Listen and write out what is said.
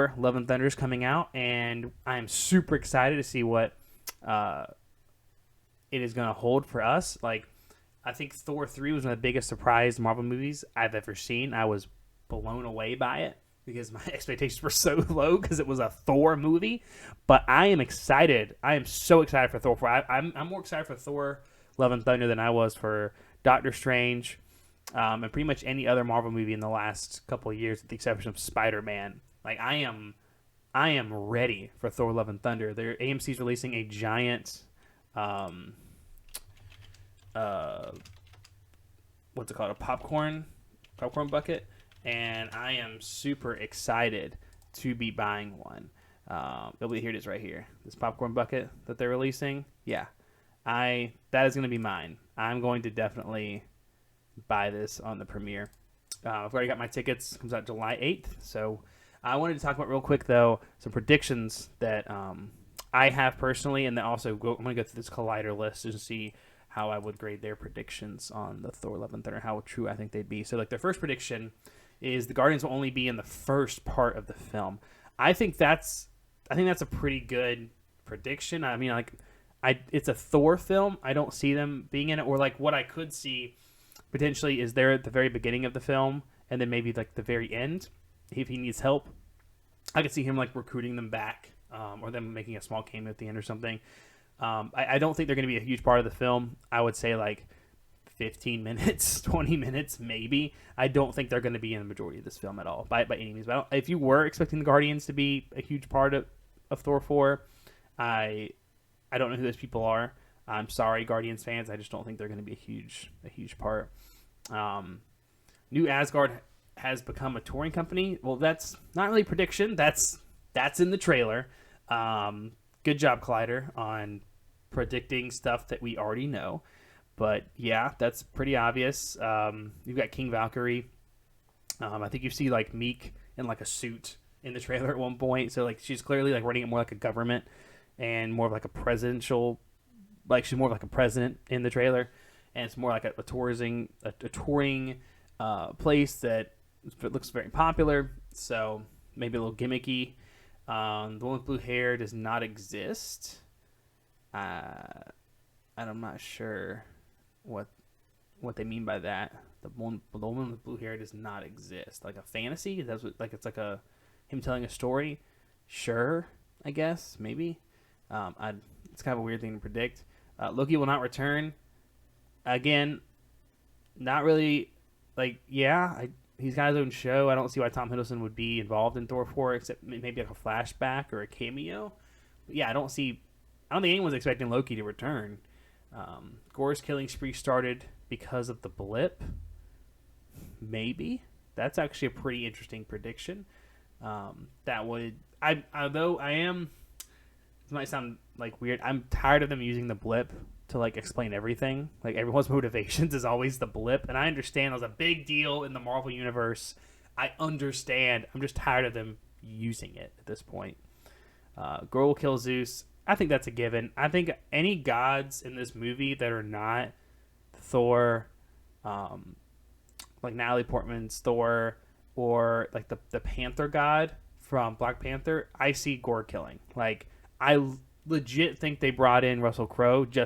Thor: Love and Thunder is coming out, and I'm super excited to see what it is going to hold for us. Like, I think Thor 3 was one of the biggest surprise Marvel movies I've ever seen. I was blown away by it because my expectations were so low because it was a Thor movie. But I am excited. I am so excited for Thor 4. I'm more excited for Thor: Love and Thunder than I was for Doctor Strange, and pretty much any other Marvel movie in the last couple of years, with the exception of Spider-Man. Like, I am ready for Thor: Love and Thunder. Their AMC's releasing a giant, um, uh, what's it called, a popcorn bucket, and I am super excited to be buying one. Here it is right here. This popcorn bucket that they're releasing. Yeah, that is going to be mine. I'm going to definitely buy this on the premiere. I've already got my tickets. It comes out July 8th. So I wanted to talk about real quick, though, some predictions that I have personally, and then also I'm going to go through this Collider list and see how I would grade their predictions on the Thor: Love and Thunder, how true I think they'd be. So, like, their first prediction is the Guardians will only be in the first part of the film. I think that's a pretty good prediction. I mean, like, it's a Thor film. I don't see them being in it. Or, like, what I could see potentially is they're at the very beginning of the film, and then maybe, like, the very end, if he needs help. I could see him, like, recruiting them back, or them making a small cameo at the end or something. I don't think they're going to be a huge part of the film. I would say, like, 15 minutes, 20 minutes, maybe. I don't think they're going to be in the majority of this film at all, by any means. But if you were expecting the Guardians to be a huge part of Thor 4, I don't know who those people are. I'm sorry, Guardians fans. I just don't think they're going to be a huge part. New Asgard has become a touring company. Well, that's not really a prediction. That's in the trailer. Good job, Collider, on predicting stuff that we already know. But yeah, that's pretty obvious. You've got King Valkyrie. I think you see, like, Meek in, like, a suit in the trailer at one point. So, like, she's clearly, like, running it more like a government and more of like a presidential, like, she's more of like a president in the trailer, and it's more like a touring place that looks very popular. So maybe a little gimmicky. The one with blue hair does not exist. And I'm not sure what they mean by that. The woman with blue hair does not exist. Like a fantasy? That's what, like, it's like him telling a story. Sure, I guess, maybe. It's kind of a weird thing to predict. Loki will not return. Again, not really. Like, yeah, he's got his own show. I don't see why Tom Hiddleston would be involved in Thor 4, except maybe like a flashback or a cameo. But yeah, I don't think anyone's expecting Loki to return. Gore's killing spree started because of the blip. Maybe. That's actually a pretty interesting prediction. Although I am, this might sound like weird, I'm tired of them using the blip to, like, explain everything. Like, everyone's motivations is always the blip, and I understand it was a big deal in the Marvel universe. I understand. I'm just tired of them using it at this point. Gore will kill Zeus. I think that's a given. I think any gods in this movie that are not Thor, like Natalie Portman's Thor, or like the Panther god from Black Panther, I see Gore killing. Like, I legit think they brought in Russell Crowe just